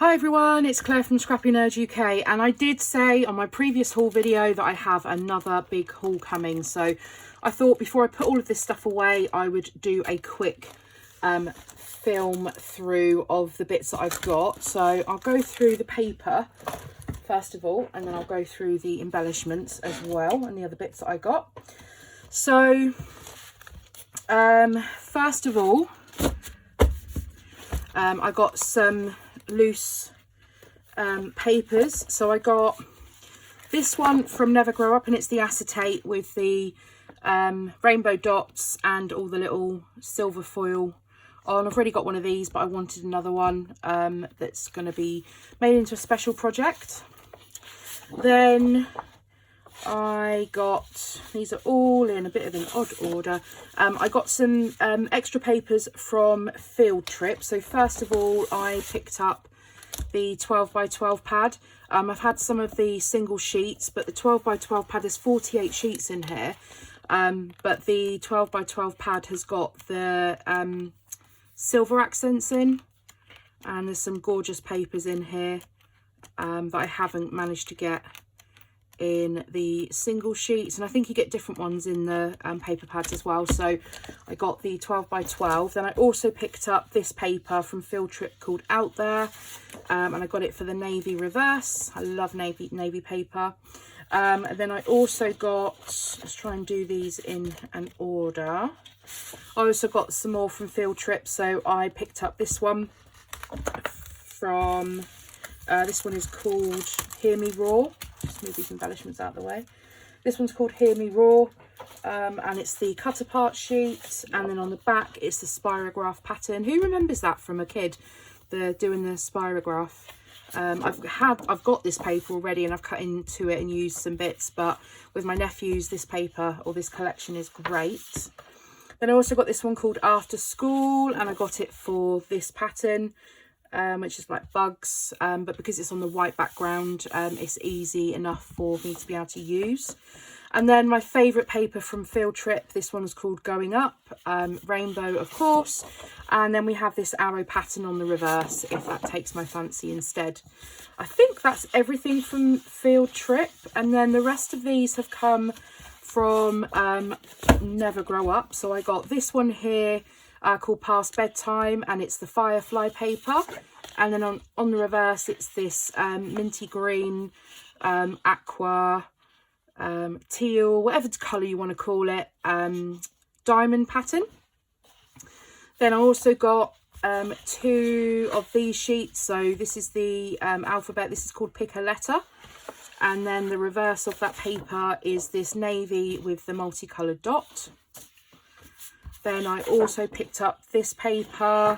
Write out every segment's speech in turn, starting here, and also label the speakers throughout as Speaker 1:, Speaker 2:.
Speaker 1: Hi everyone, it's Claire from ScrappyNerdUK, and I did say on my previous haul video that I have another big haul coming, so I thought before I put all of this stuff away I would do a quick film through of the bits that I've got. So I'll go through the paper first of all, and then I'll go through the embellishments as well and the other bits that I got. So first of all, I got some loose papers. So I got this one from Never Grow Up, and it's the acetate with the rainbow dots and all the little silver foil on. I've already got one of these, but I wanted another one that's going to be made into a special project. Then I got, these are all in a bit of an odd order. I got some extra papers from Field Trip. So first of all, I picked up the 12 by 12 pad. I've had some of the single sheets, but the 12 by 12 pad, there's 48 sheets in here. But the 12 by 12 pad has got the silver accents in, and there's some gorgeous papers in here that I haven't managed to get in the single sheets, and I think you get different ones in the paper pads as well. So I got the 12 by 12. Then I also picked up this paper from Field Trip called Out There, and I got it for the navy reverse. I love navy paper. And then I also got, let's try and do these in an order. I also got some more from Field Trip. So I picked up this one from this one is called Hear Me Roar. Just move these embellishments out of the way. This one's called Hear Me Roar, and it's the cut apart sheet, and then on the back it's the spirograph pattern. Who remembers that from a kid, doing the spirograph? I've got this paper already, and I've cut into it and used some bits, but with my nephews this paper, or this collection, is great. Then I also got this one called After School, and I got it for this pattern, which is like bugs, but because it's on the white background, it's easy enough for me to be able to use. And then my favourite paper from Field Trip, this one's called Going Up, rainbow of course, and then we have this arrow pattern on the reverse if that takes my fancy instead. I think that's everything from Field Trip, and then the rest of these have come from Never Grow Up. So I got this one here called Past Bedtime, and it's the Firefly paper, and then on the reverse it's this minty green, aqua, teal, whatever colour you want to call it, diamond pattern. Then I also got two of these sheets. So this is the alphabet, this is called Pick a Letter, and then the reverse of that paper is this navy with the multicoloured dot. Then I also picked up this paper.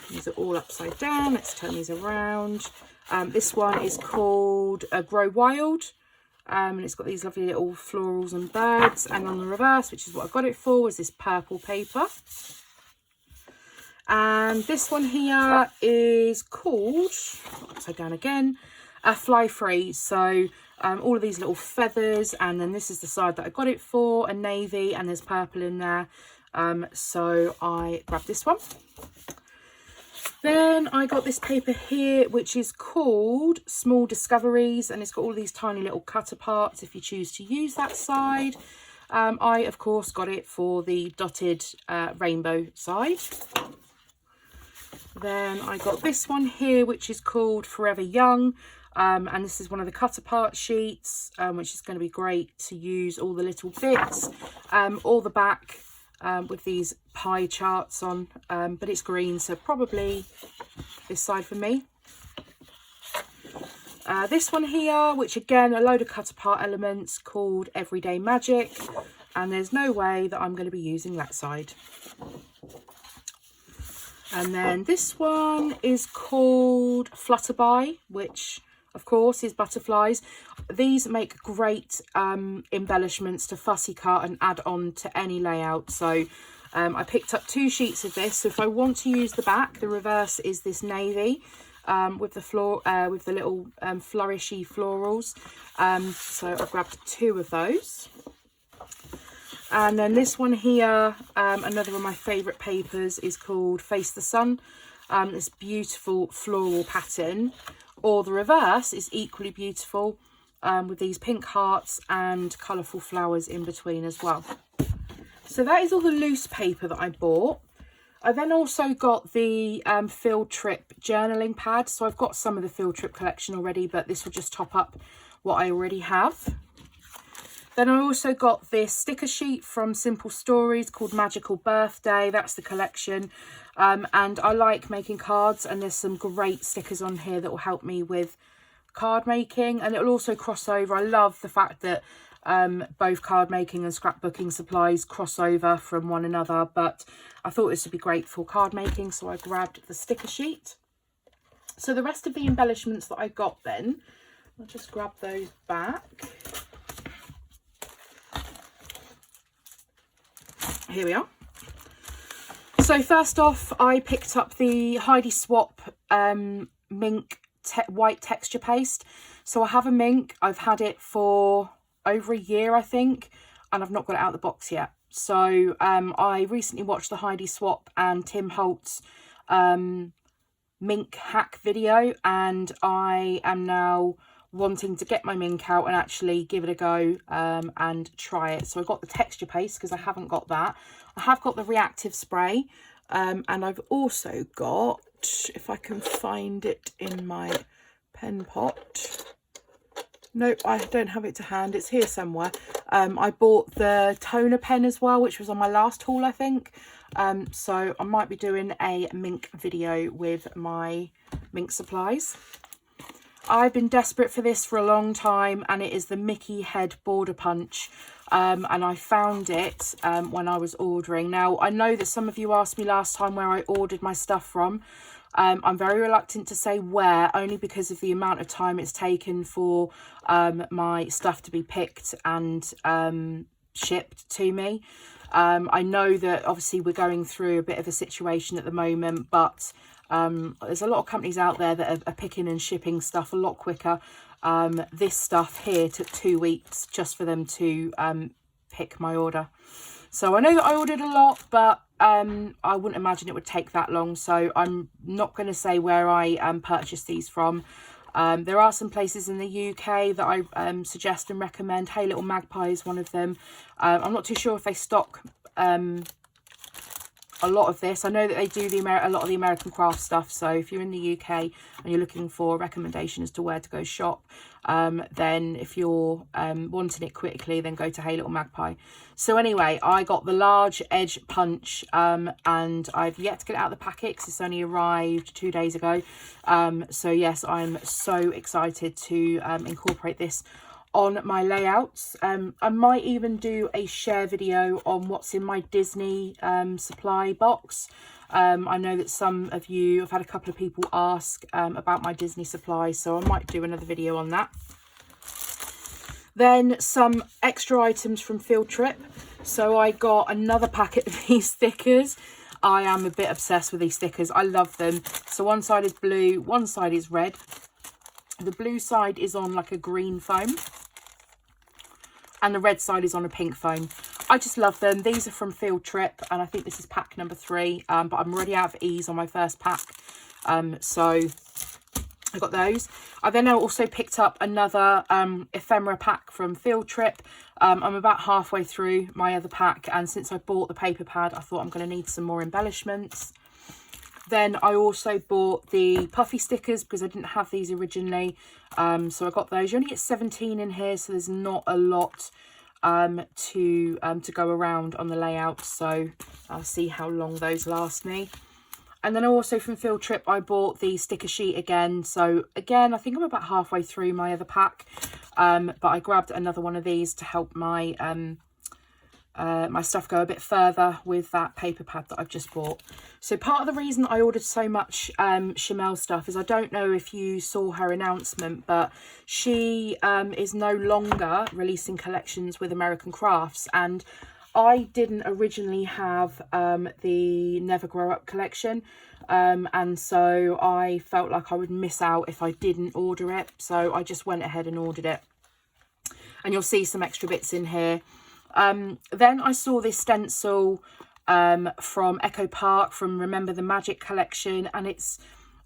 Speaker 1: These are all upside down. Let's turn these around. This one is called Grow Wild, and it's got these lovely little florals and birds. And on the reverse, which is what I got it for, is this purple paper. And this one here is called, upside down again, Fly Free. So all of these little feathers, and then this is the side that I got it for, a navy, and there's purple in there. So I grabbed this one. Then I got this paper here, which is called Small Discoveries, and it's got all these tiny little cut aparts if you choose to use that side. I of course got it for the dotted rainbow side. Then I got this one here, which is called Forever Young. And this is one of the cut apart sheets, which is going to be great to use all the little bits, all the back with these pie charts on, but it's green, so probably this side for me. This one here, which again, a load of cut apart elements, called Everyday Magic, and there's no way that I'm going to be using that side. And then this one is called Flutterby, which of course is butterflies. These make great embellishments to fussy cut and add on to any layout. So I picked up two sheets of this. So if I want to use the back, the reverse is this navy with the little flourishy florals. So I grabbed two of those. And then this one here, another of my favourite papers, is called Face the Sun. this beautiful floral pattern, or the reverse is equally beautiful with these pink hearts and colourful flowers in between as well. So that is all the loose paper that I bought. I then also got the field trip journaling pad. So I've got some of the field trip collection already, but this will just top up what I already have. Then I also got this sticker sheet from Simple Stories called Magical Birthday. That's the collection. And I like making cards, and there's some great stickers on here that will help me with card making, and it will also cross over. I love the fact that both card making and scrapbooking supplies cross over from one another, but I thought this would be great for card making, so I grabbed the sticker sheet. So the rest of the embellishments that I got then, I'll just grab those back. Here we are. So first off, I picked up the Heidi Swap Mink white texture paste. So I have a mink. I've had it for over a year, I think, and I've not got it out of the box yet. So I recently watched the Heidi Swap and Tim Holtz mink hack video, and I am now wanting to get my mink out and actually give it a go and try it. So I got the texture paste because I haven't got that. I have got the reactive spray, and I've also got, if I can find it in my pen pot. Nope, I don't have it to hand. It's here somewhere. I bought the toner pen as well, which was on my last haul, I think. So I might be doing a mink video with my mink supplies. I've been desperate for this for a long time, and it is the Mickey Head Border Punch. And I found it when I was ordering. Now, I know that some of you asked me last time where I ordered my stuff from. I'm very reluctant to say where, only because of the amount of time it's taken for my stuff to be picked and shipped to me. I know that obviously we're going through a bit of a situation at the moment, but there's a lot of companies out there that are picking and shipping stuff a lot quicker. This stuff here took 2 weeks just for them to pick my order. So I know that I ordered a lot, but I wouldn't imagine it would take that long. So I'm not going to say where I purchased these from. There are some places in the UK that I suggest and recommend. Hey Little Magpie is one of them. I'm not too sure if they stock a lot of this. I know that they do a lot of the American craft stuff. So if you're in the UK and you're looking for a recommendation as to where to go shop, then if you're wanting it quickly, then go to Hey Little Magpie. So anyway, I got the large edge punch, and I've yet to get it out of the packet because it's only arrived 2 days ago. So yes, I'm so excited to incorporate this on my layouts. I might even do a share video on what's in my Disney supply box. I know that some of you, I've had a couple of people ask about my Disney supply, so I might do another video on that. Then some extra items from Field Trip. So I got another packet of these stickers. I am a bit obsessed with these stickers. I love them. So one side is blue, one side is red. The blue side is on like a green foam, and the red side is on a pink foam. I just love them. These are from Field Trip, and I think this is pack number 3, but I'm already out of ease on my first pack. So I got those. I then also picked up another ephemera pack from Field Trip. I'm about halfway through my other pack, and since I bought the paper pad, I thought I'm going to need some more embellishments. Then I also bought the puffy stickers because I didn't have these originally. So I got those. You only get 17 in here, so there's not a lot to go around on the layout. So I'll see how long those last me. And then also from Field Trip, I bought the sticker sheet again. So again, I think I'm about halfway through my other pack. But I grabbed another one of these to help my my stuff go a bit further with that paper pad that I've just bought. So part of the reason I ordered so much Chamel stuff is, I don't know if you saw her announcement, but she is no longer releasing collections with American Crafts, and I didn't originally have the Never Grow Up collection, and so I felt like I would miss out if I didn't order it, so I just went ahead and ordered it. And you'll see some extra bits in here. Then I saw this stencil from Echo Park, from Remember the Magic collection, and it's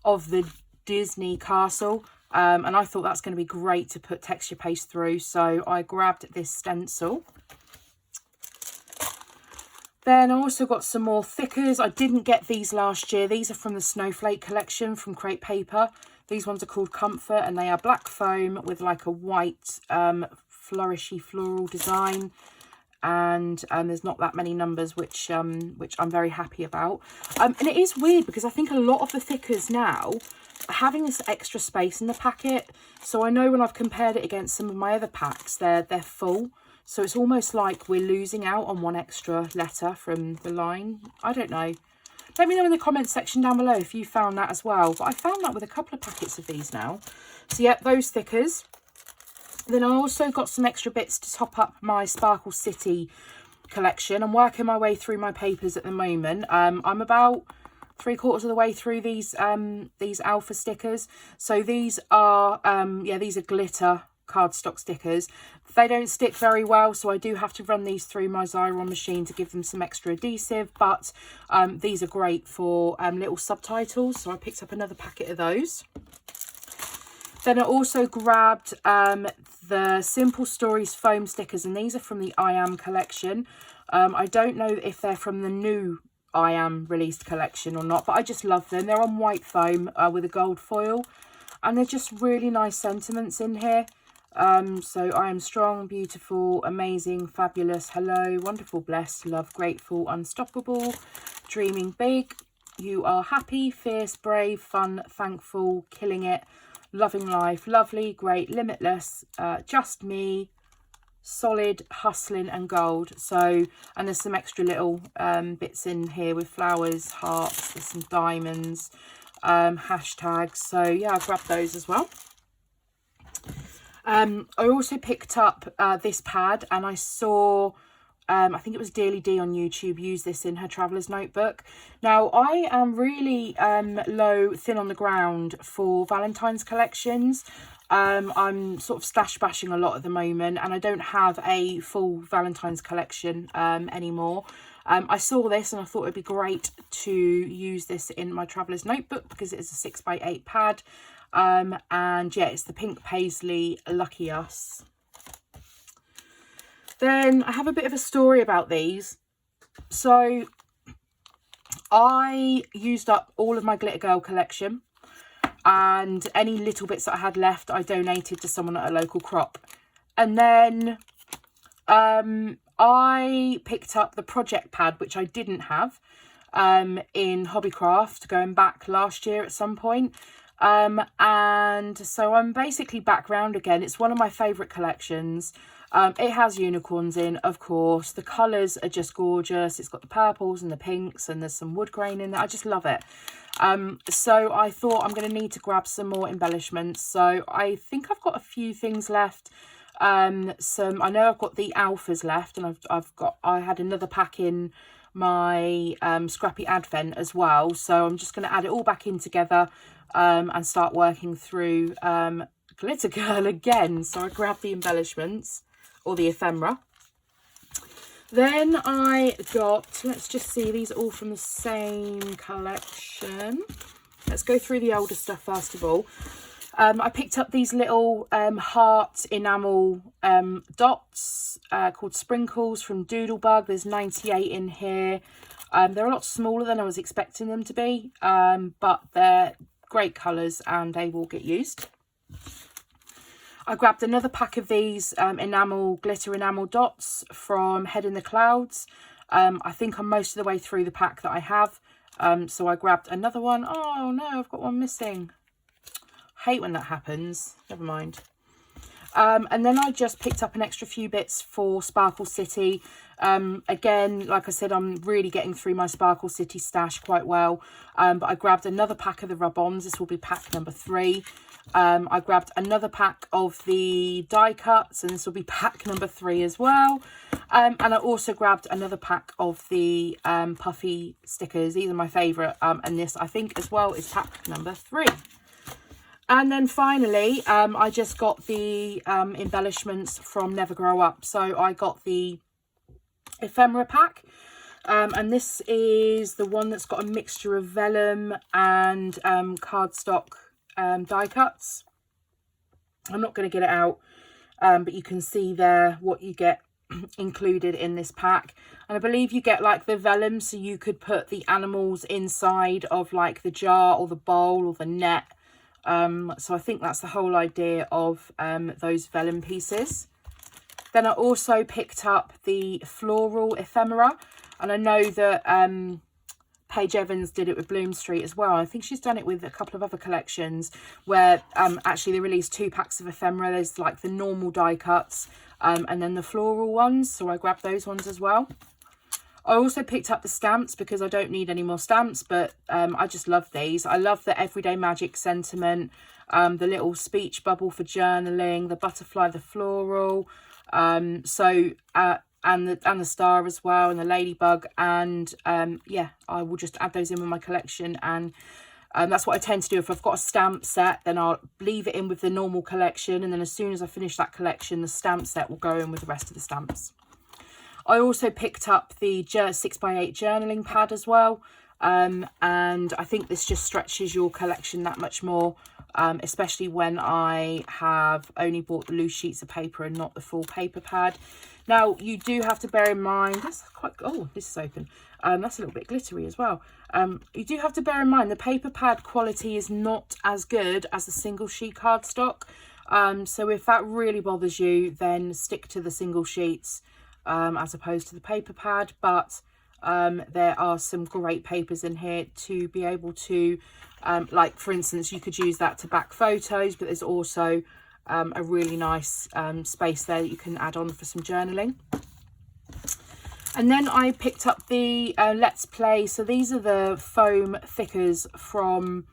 Speaker 1: of the Disney castle. And I thought that's going to be great to put texture paste through, so I grabbed this stencil. Then I also got some more thickers. I didn't get these last year. These are from the Snowflake collection from Crate Paper. These ones are called Comfort, and they are black foam with like a white flourishy floral design. And there's not that many numbers, which I'm very happy about. And it is weird because I think a lot of the thickers now are having this extra space in the packet. So I know when I've compared it against some of my other packs, they're full. So it's almost like we're losing out on one extra letter from the line. I don't know. Let me know in the comments section down below if you found that as well. But I found that with a couple of packets of these now. So yeah, those thickers. Then I also got some extra bits to top up my Sparkle City collection. I'm working my way through my papers at the moment. I'm about 3/4 of the way through these alpha stickers. So these are these are glitter cardstock stickers. They don't stick very well, so I do have to run these through my Xyron machine to give them some extra adhesive, but these are great for little subtitles, so I picked up another packet of those. Then I also grabbed the Simple Stories foam stickers, and these are from the I Am collection. I don't know if they're from the new I Am released collection or not, but I just love them. They're on white foam with a gold foil, and they're just really nice sentiments in here. So I am strong, beautiful, amazing, fabulous, hello, wonderful, blessed, love, grateful, unstoppable, dreaming big. You are happy, fierce, brave, fun, thankful, killing it, loving life, lovely, great, limitless, just me, solid, hustling, and gold. So, and there's some extra little bits in here with flowers, hearts, there's some diamonds, hashtags. So yeah, I grabbed those as well. I also picked up this pad, and I saw I think it was Dearly D on YouTube use this in her traveller's notebook. Now I am really thin on the ground for Valentine's collections. I'm sort of stash bashing a lot at the moment, and I don't have a full Valentine's collection anymore. I saw this and I thought it'd be great to use this in my traveller's notebook because it is a 6x8 pad. And yeah, it's the pink paisley Lucky Us. Then I have a bit of a story about these. So I used up all of my Glitter Girl collection, and any little bits that I had left I donated to someone at a local crop. And then I picked up the project pad, which I didn't have in Hobbycraft going back last year at some point. And so I'm basically back round again. It's one of my favourite collections. It has unicorns in, of course. The colours are just gorgeous. It's got the purples and the pinks, and there's some wood grain in there. I just love it. So I thought I'm going to need to grab some more embellishments. So I think I've got a few things left. I know I've got the alphas left, and I had another pack in my Scrappy Advent as well. So I'm just going to add it all back in together and start working through Glitter Girl again. So I grabbed the embellishments, or the ephemera. Then I got, let's just see, these are all from the same collection. Let's go through the older stuff first of all. I picked up these little heart enamel dots called Sprinkles from Doodlebug. There's 98 in here. They're a lot smaller than I was expecting them to be, but they're great colours and they will get used. I grabbed another pack of these glitter enamel dots from Head in the Clouds. I think I'm most of the way through the pack that I have. So I grabbed another one. Oh no, I've got one missing. Hate when that happens. Never mind. And then I just picked up an extra few bits for Sparkle City. Again, like I said, I'm really getting through my Sparkle City stash quite well. But I grabbed another pack of the rub-ons. This will be pack number 3. I grabbed another pack of the die cuts, and this will be pack number 3 as well. And I also grabbed another pack of the puffy stickers. These are my favourite. And this, I think, as well, is pack number 3. And then finally, I just got the embellishments from Never Grow Up. So I got the ephemera pack. And this is the one that's got a mixture of vellum and cardstock die cuts. I'm not going to get it out, but you can see there what you get included in this pack. And I believe you get like the vellum, so you could put the animals inside of like the jar or the bowl or the net. So I think that's the whole idea of those vellum pieces. Then I also picked up the floral ephemera, and I know that Paige Evans did it with Bloom Street as well. I think she's done it with a couple of other collections where actually they released 2 packs of ephemera. There's like the normal die cuts and then the floral ones, so I grabbed those ones as well. I also picked up the stamps because I don't need any more stamps, but I just love these. I love the Everyday Magic sentiment, the little speech bubble for journaling, the butterfly, the floral, and the star as well, and the ladybug. And yeah, I will just add those in with my collection. And that's what I tend to do. If I've got a stamp set, then I'll leave it in with the normal collection, and then as soon as I finish that collection, the stamp set will go in with the rest of the stamps. I also picked up the 6x8 journaling pad as well, and I think this just stretches your collection that much more, especially when I have only bought the loose sheets of paper and not the full paper pad. Now, you do have to bear in mind, that's quite, oh, this is open, that's a little bit glittery as well. You do have to bear in mind the paper pad quality is not as good as the single sheet cardstock. So if that really bothers you, then stick to the single sheets as opposed to the paper pad. But there are some great papers in here to be able to, like for instance, you could use that to back photos, but there's also a really nice space there that you can add on for some journaling. And then I picked up the Let's Play. So these are the foam thickers from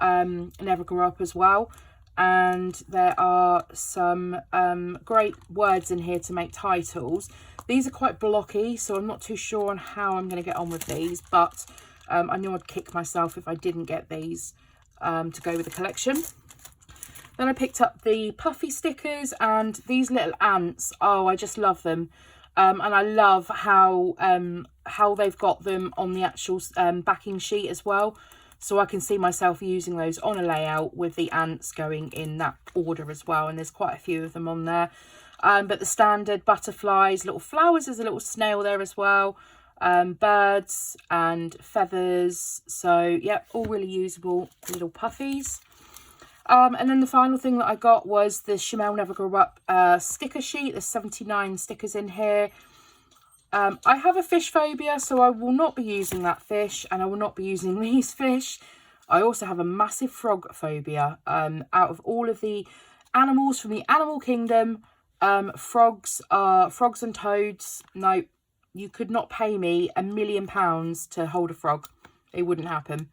Speaker 1: Never Grow Up as well. And there are some great words in here to make titles. These are quite blocky, so I'm not too sure on how I'm going to get on with these, but I knew I'd kick myself if I didn't get these to go with the collection. Then I picked up the puffy stickers, and these little ants, oh, I just love them. And I love how they've got them on the actual backing sheet as well. So I can see myself using those on a layout with the ants going in that order as well. And there's quite a few of them on there. But the standard butterflies, little flowers, there's a little snail there as well. Birds and feathers. So yeah, all really usable little puffies. And then the final thing that I got was the Chanel Never Grow Up sticker sheet. There's 79 stickers in here. I have a fish phobia, so I will not be using that fish, and I will not be using these fish. I also have a massive frog phobia. Out of all of the animals from the animal kingdom, frogs and toads, no, you could not pay me £1 million to hold a frog. It wouldn't happen.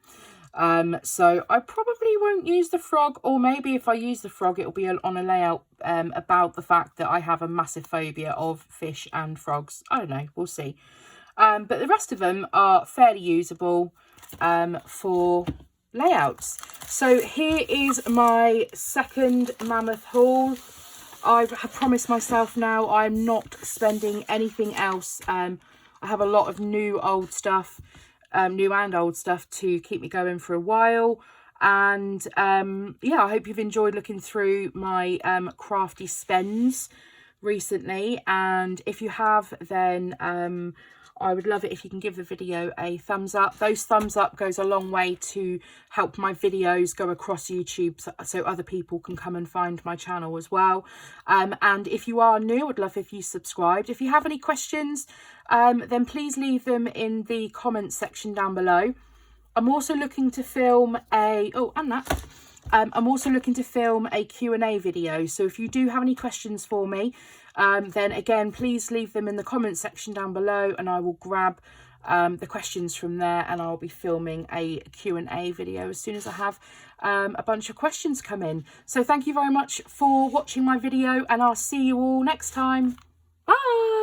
Speaker 1: So I probably won't use the frog, or maybe if I use the frog, it'll be on a layout about the fact that I have a massive phobia of fish and frogs. I don't know, we'll see. But the rest of them are fairly usable for layouts. So here is my second mammoth haul. I have promised myself now I'm not spending anything else. I have a lot of new and old stuff to keep me going for a while. And yeah, I hope you've enjoyed looking through my crafty spends recently. And if you have, then I would love it if you can give the video a thumbs up. Those thumbs up goes a long way to help my videos go across YouTube, so other people can come and find my channel as well. And if you are new, I'd love if you subscribed. If you have any questions, then please leave them in the comments section down below. I'm also looking to film I'm also looking to film a Q&A video. So if you do have any questions for me, then again, please leave them in the comments section down below, and I will grab the questions from there, and I'll be filming a Q&A video as soon as I have a bunch of questions come in. So thank you very much for watching my video, and I'll see you all next time. Bye!